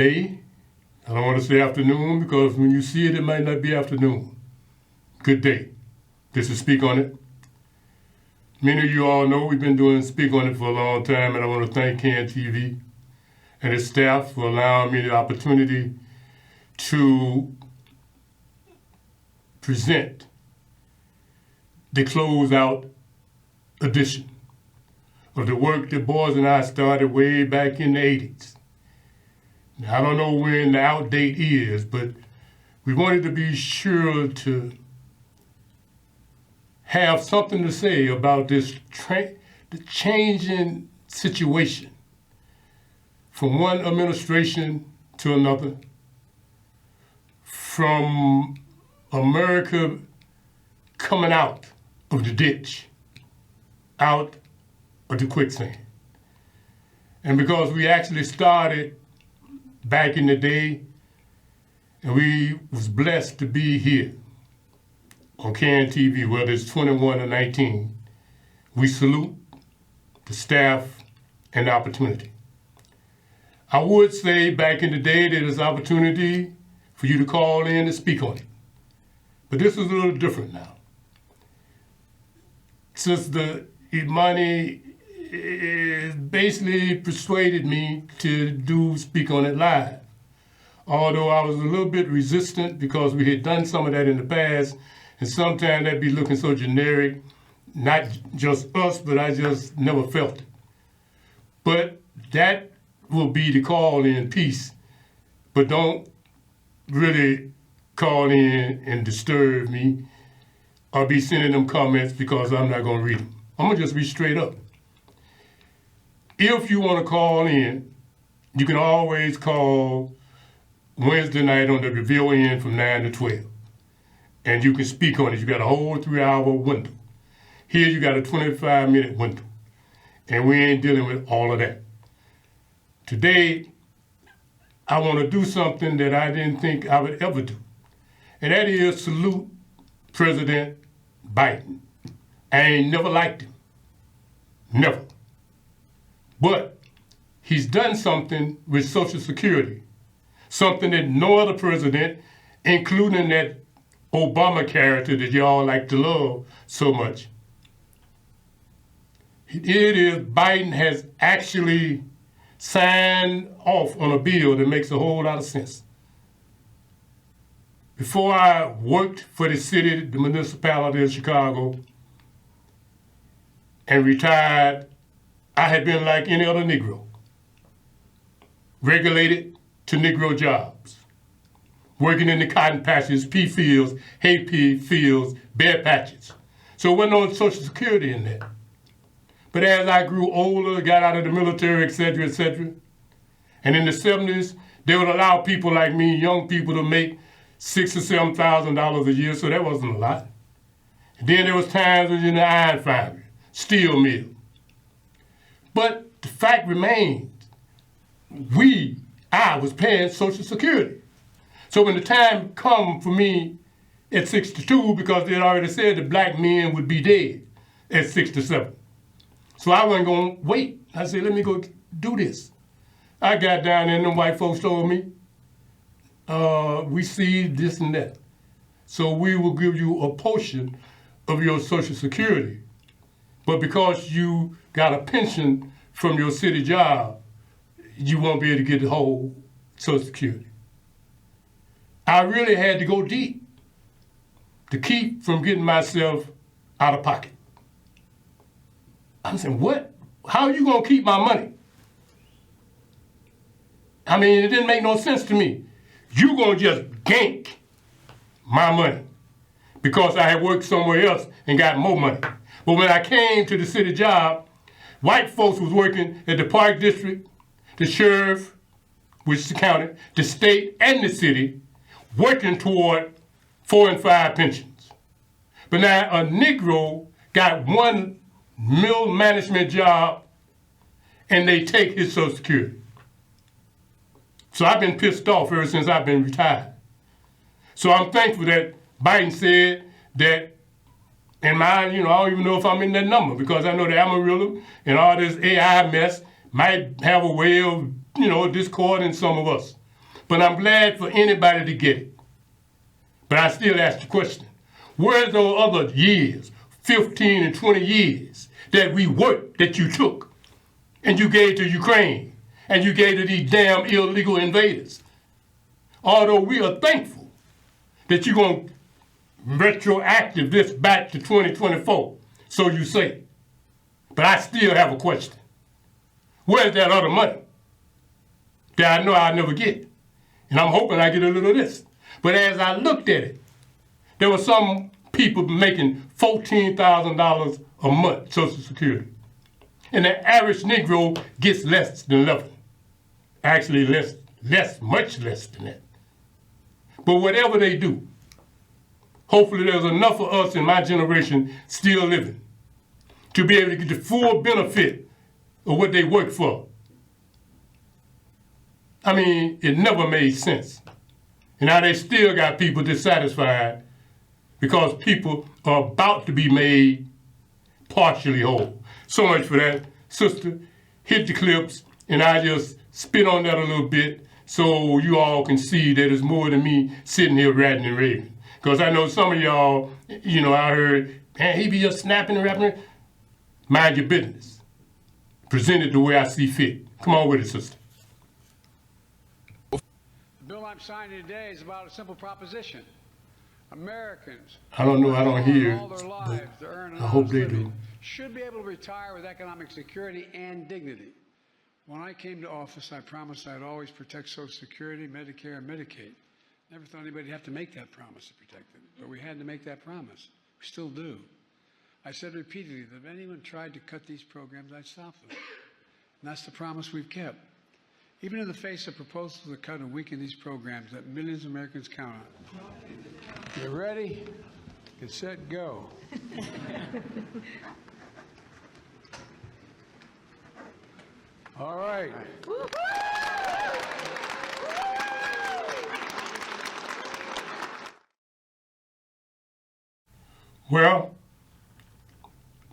day. I don't want to say afternoon because when you see it, it might not be afternoon. Good day. This is Speak On It. Many of you all know we've been doing Speak On It for a long time, and I want to thank KNTV and its staff for allowing me the opportunity to present the closeout edition of the work that Boys and I started way back in the 80s. Now, I don't know when the out date is, but we wanted to be sure to have something to say about this the changing situation from one administration to another, from America coming out of the ditch, out of the quicksand. And because we actually started back in the day, and we was blessed to be here on KNTV, whether it's 21 or 19, we salute the staff and the opportunity. I would say back in the day there was opportunity for you to call in and speak on it. But this is a little different now. Since the Imani basically persuaded me to Speak On It live. Although I was a little bit resistant because we had done some of that in the past, and sometimes that'd be looking so generic, not just us, but I just never felt it. But that will be the call-in piece, but don't really call in and disturb me or be sending them comments because I'm not gonna read them. I'm gonna just be straight up. If you wanna call in, you can always call Wednesday night on the Reveal In from 9 to 12. And you can speak on it. You got a whole 3-hour window. Here you got a 25-minute window. And we ain't dealing with all of that. Today, I want to do something that I didn't think I would ever do. And that is salute President Biden. I ain't never liked him. Never. But he's done something with Social Security. Something that no other president, including that Obama character that y'all like to love so much. It is Biden has actually signed off on a bill that makes a whole lot of sense. Before I worked for the city, the municipality of Chicago, and retired, I had been like any other Negro, regulated to Negro jobs, working in the cotton patches, pea fields, hay fields, bare patches. So there wasn't no Social Security in there. But as I grew older, got out of the military, et cetera, and in the 70s, they would allow people like me, young people, to make $6,000 or $7,000 a year, so that wasn't a lot. And then there was times when in the iron foundry, steel mill. But the fact remains, I was paying Social Security. So when the time come for me at 62, because they had already said that black men would be dead at 67. So I wasn't gonna wait. I said, let me go do this. I got down there and them white folks told me, we see this and that. So we will give you a portion of your Social Security. But because you got a pension from your city job, you won't be able to get the whole Social Security. I really had to go deep to keep from getting myself out of pocket. I'm saying, what? How are you gonna keep my money? I mean, it didn't make no sense to me. You gonna just gank my money because I had worked somewhere else and got more money. But when I came to the city job, white folks was working at the Park District, the sheriff, which is the county, the state, and the city, working toward 4 and 5 pensions. But now a Negro got one mill management job and they take his Social Security. So I've been pissed off ever since I've been retired. So I'm thankful that Biden said that, and mine, I don't even know if I'm in that number because I know the Amarillo and all this AI mess might have a way of, discording some of us. But I'm glad for anybody to get it. But I still ask the question, where's those other years, 15 and 20 years, that we worked, that you took, and you gave to Ukraine, and you gave to these damn illegal invaders? Although we are thankful that you're going to retroactive this back to 2024, so you say. But I still have a question. Where's that other money that I know I'll never get? And I'm hoping I get a little of this. But as I looked at it, there were some people making $14,000 a month, Social Security. And the average Negro gets less than 11. Actually, much less than that. But whatever they do, hopefully there's enough of us in my generation still living to be able to get the full benefit of what they work for. I mean, it never made sense. And now they still got people dissatisfied because people are about to be made partially whole. So much for that. Sister, hit the clips, and I just spit on that a little bit so you all can see that it's more than me sitting here ranting and raving. Because I know some of y'all, I heard, man, he be just snapping and rapping. Mind your business. Present it the way I see fit. Come on with it, sister. The bill I'm signing today is about a simple proposition. Americans, I don't know, I don't hear all their lives to earn an I hope they living, do. should be able to retire with economic security and dignity. When I came to office, I promised I'd always protect Social Security, Medicare, and Medicaid. Never thought anybody'd have to make that promise to protect it, but we had to make that promise. We still do. I said repeatedly that if anyone tried to cut these programs, I'd stop them. And that's the promise we've kept. Even in the face of proposals to cut and weaken these programs that millions of Americans count on. You ready? Get set, go. All right. Well,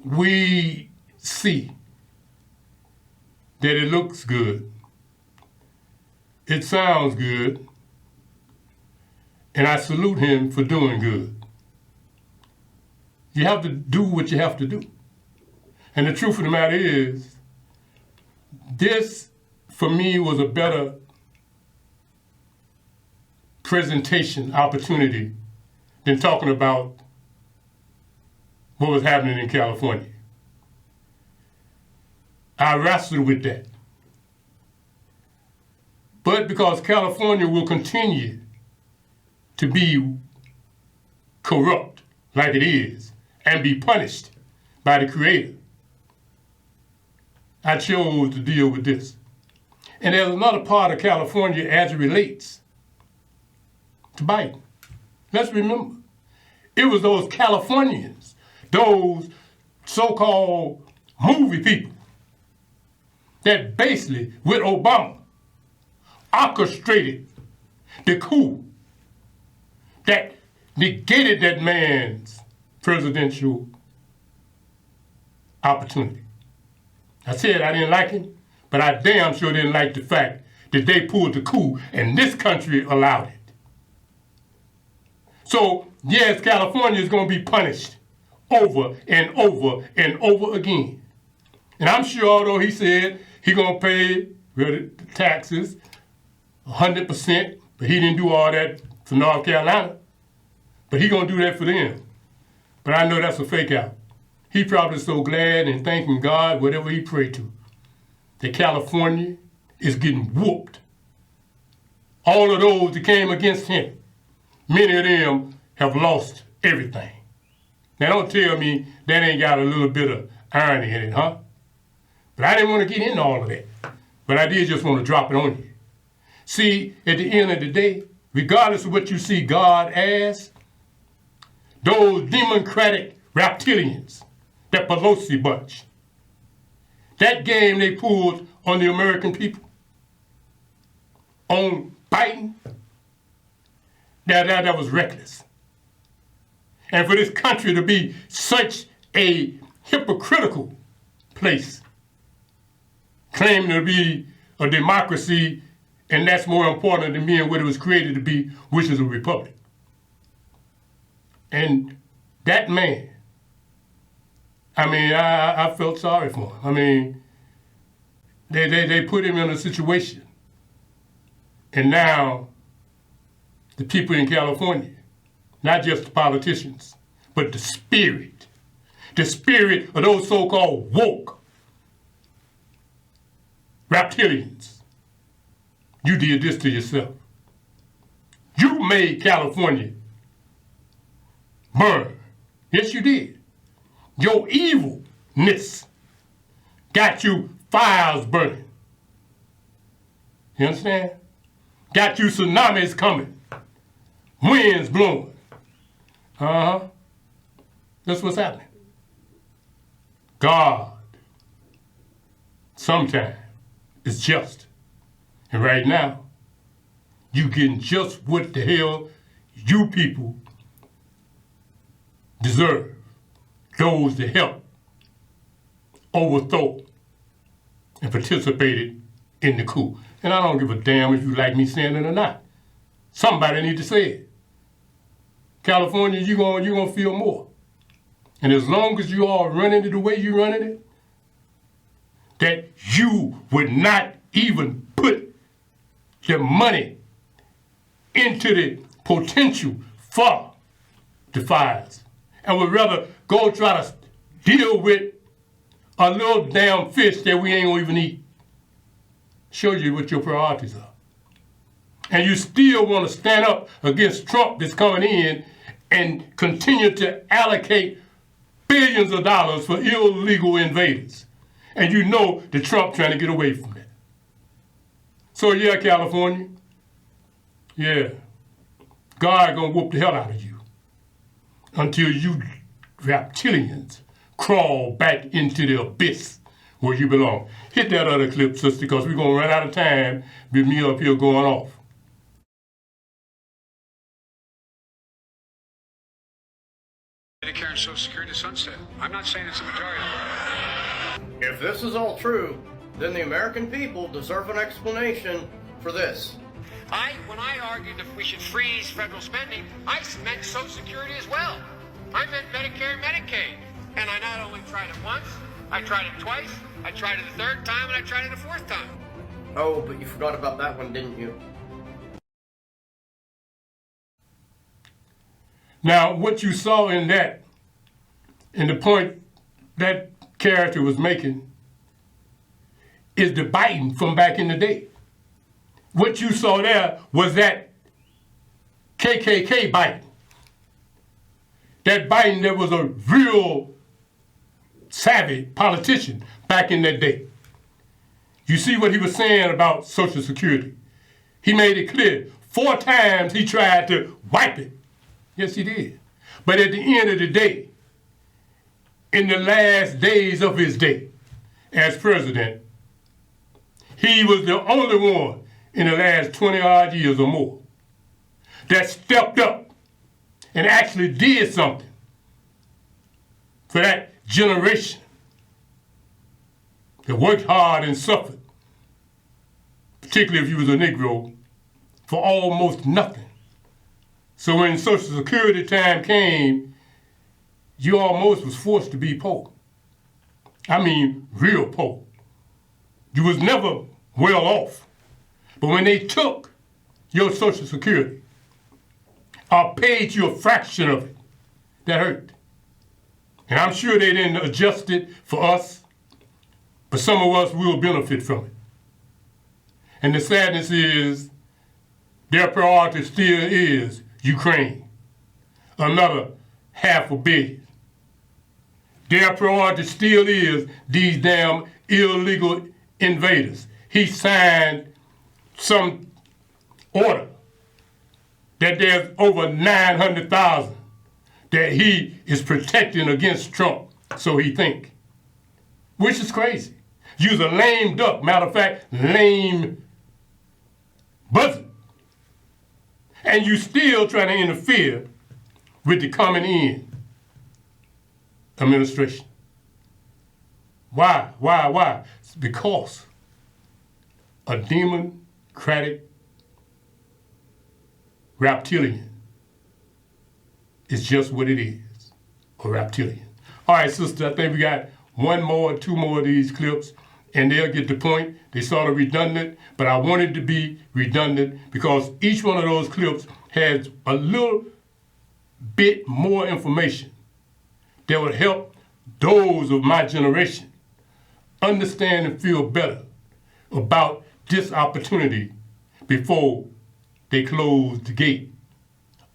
we see that it looks good. It sounds good. And I salute him for doing good. You have to do what you have to do. And the truth of the matter is, this, for me, was a better presentation opportunity than talking about what was happening in California. I wrestled with that. But because California will continue to be corrupt like it is and be punished by the Creator, I chose to deal with this. And there's another part of California as it relates to Biden. Let's remember, it was those Californians, those so-called movie people that basically, with Obama, orchestrated the coup that negated that man's presidential opportunity. I said I didn't like him, but I damn sure didn't like the fact that they pulled the coup and this country allowed it. So, yes, California is going to be punished over and over and over again. And I'm sure, although he said he's going to pay the taxes 100%, but he didn't do all that for North Carolina. But he's going to do that for them. But I know that's a fake out. He probably so glad and thanking God, whatever he prayed to, that California is getting whooped. All of those that came against him, many of them have lost everything. Now don't tell me that ain't got a little bit of irony in it, huh? But I didn't want to get into all of that. But I did just want to drop it on you. See, at the end of the day, regardless of what you see God as, those democratic reptilians, that Pelosi bunch, that game they pulled on the American people, on Biden, that was reckless. And for this country to be such a hypocritical place, claiming to be a democracy And that's more important than being what it was created to be, which is a republic. And that man, I mean, I felt sorry for him. I mean, they put him in a situation. And now the people in California, not just the politicians, but the spirit of those so-called woke reptilians. You did this to yourself. You made California burn. Yes, you did. Your evilness got you fires burning. You understand? Got you tsunamis coming, winds blowing. That's what's happening. God, sometimes, is just. And right now, you getting just what the hell you people deserve. Those that help overthrow and participated in the coup. And I don't give a damn if you like me saying it or not. Somebody need to say it. California, you're gonna feel more. And as long as you are running it the way you're running it, that you would not even put the money into the potential for the fires, and would rather go try to deal with a little damn fish that we ain't gonna even eat. Shows you what your priorities are. And you still want to stand up against Trump that's coming in and continue to allocate billions of dollars for illegal invaders. And you know that Trump trying to get away from that. So yeah, California, yeah, God gonna whoop the hell out of you until you reptilians crawl back into the abyss where you belong. Hit that other clip, sister, because we're gonna run out of time with me up here going off. Medicare and Social Security sunset. I'm not saying it's a majority. If this is all true, then the American people deserve an explanation for this. When I argued that we should freeze federal spending, I meant Social Security as well. I meant Medicare and Medicaid. And I not only tried it once, I tried it twice, I tried it a third time, and I tried it a fourth time. Oh, but you forgot about that one, didn't you? Now, what you saw in that, and the point that character was making, is the Biden from back in the day. What you saw there was that KKK Biden. That Biden that was a real savvy politician back in that day. You see what he was saying about Social Security. He made it clear. 4 times he tried to wipe it. Yes, he did. But at the end of the day, in the last days of his day as president, he was the only one in the last 20-odd years or more that stepped up and actually did something for that generation that worked hard and suffered, particularly if you was a Negro, for almost nothing. So when Social Security time came, you almost was forced to be poor. I mean, real poor. You was never well off. But when they took your Social Security or paid you a fraction of it, that hurt. And I'm sure they didn't adjust it for us, but some of us will benefit from it. And the sadness is their priority still is Ukraine, another $500 million. Their priority still is these damn illegal invaders. He signed some order that there's over 900,000 that he is protecting against Trump, so he think, which is crazy. Use a lame duck, matter of fact, lame buzzard. And you still trying to interfere with the coming in administration. Why? It's because a demon democratic reptilian. It's just what it is, a reptilian. All right, sister, I think we got one more, two more of these clips, and they'll get the point. They sort of redundant, but I wanted to be redundant because each one of those clips has a little bit more information that would help those of my generation understand and feel better about this opportunity before they close the gate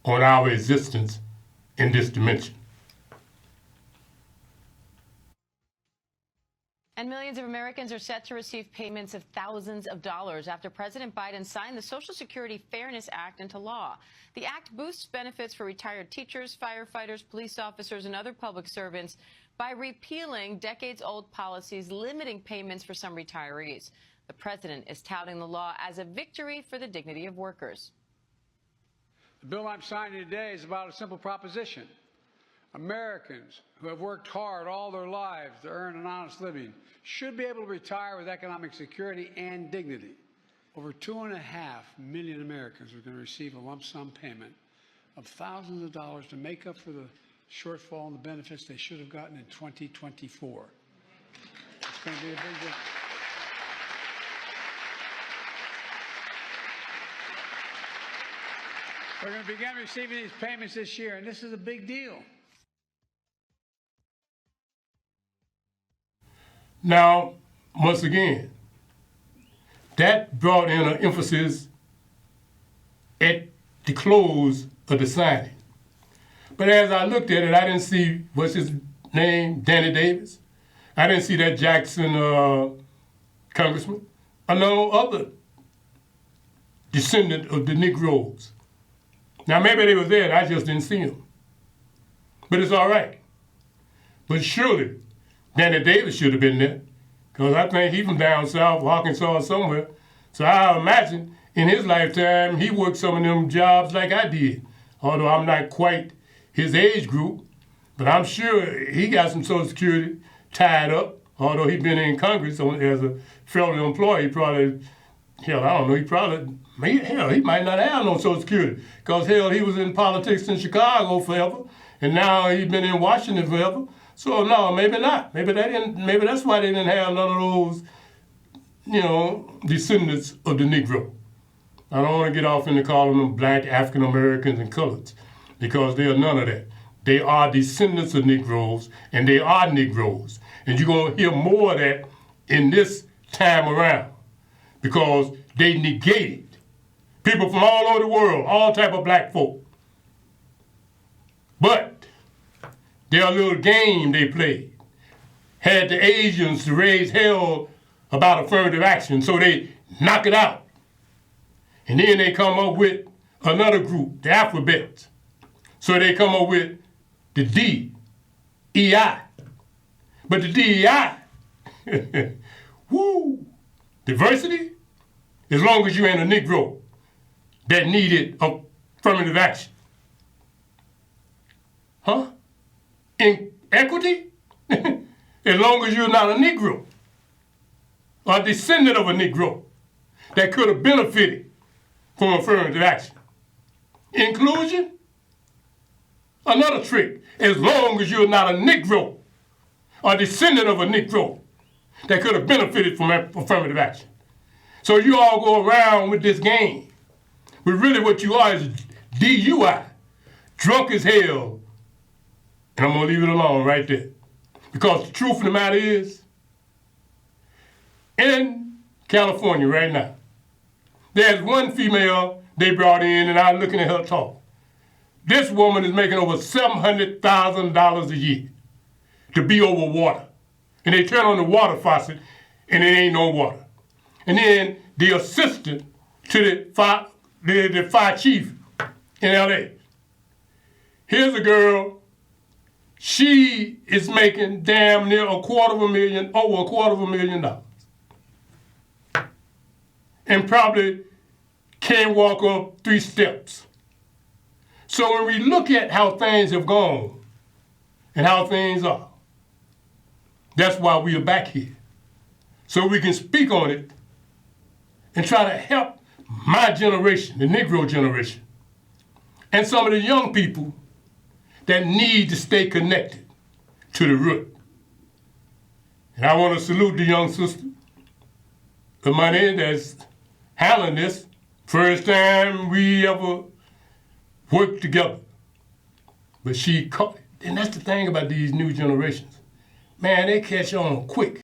on our existence in this dimension. And millions of Americans are set to receive payments of thousands of dollars after President Biden signed the Social Security Fairness Act into law. The act boosts benefits for retired teachers, firefighters, police officers, and other public servants by repealing decades-old policies limiting payments for some retirees. The president is touting the law as a victory for the dignity of workers. The bill I'm signing today is about a simple proposition. Americans who have worked hard all their lives to earn an honest living should be able to retire with economic security and dignity. Over 2.5 million Americans are going to receive a lump sum payment of thousands of dollars to make up for the shortfall in the benefits they should have gotten in 2024. It's going to be a big deal. We're going to begin receiving these payments this year, and this is a big deal. Now, once again, that brought in an emphasis at the close of the signing. But as I looked at it, I didn't see, what's his name, Danny Davis. I didn't see that Jackson congressman, or no other descendant of the Negroes. Now, maybe they were there and I just didn't see them. But it's all right. But surely, Danny Davis should have been there, because I think he's from down south, Arkansas or somewhere. So I imagine in his lifetime, he worked some of them jobs like I did, although I'm not quite his age group, but I'm sure he got some Social Security tied up, although he's been in Congress as a federal employee. Probably, hell, I don't know, he might not have no Social Security, because hell, he was in politics in Chicago forever, and now he's been in Washington forever. So no, maybe not. Maybe that's why they didn't have none of those, descendants of the Negro. I don't want to get off into calling them black, African Americans, and coloreds, because they are none of that. They are descendants of Negroes, and they are Negroes. And you're going to hear more of that in this time around, because they negated people from all over the world, all type of black folk. But their little game they played had the Asians to raise hell about affirmative action, so they knock it out. And then they come up with another group, the alphabet. So they come up with the DEI. But the DEI, woo, diversity, as long as you ain't a Negro that needed affirmative action. Huh? In equity, as long as you're not a Negro or a descendant of a Negro that could have benefited from affirmative action. Inclusion, another trick, as long as you're not a Negro or a descendant of a Negro that could have benefited from affirmative action. So you all go around with this game, but really what you are is DUI, drunk as hell. And I'm going to leave it alone right there. Because the truth of the matter is, in California right now, there's one female they brought in, and I'm looking at her talk. This woman is making over $700,000 a year to be over water. And they turn on the water faucet, and there ain't no water. And then the assistant to the fire chief in L.A. Here's a girl. She is making damn near over $250,000. And probably can't walk up 3 steps. So when we look at how things have gone and how things are, that's why we are back here. So we can speak on it and try to help my generation, the Negro generation, and some of the young people that need to stay connected to the root. And I want to salute the young sister, the money that's handling this. First time we ever worked together. But she caught it. And that's the thing about these new generations. Man, they catch on quick.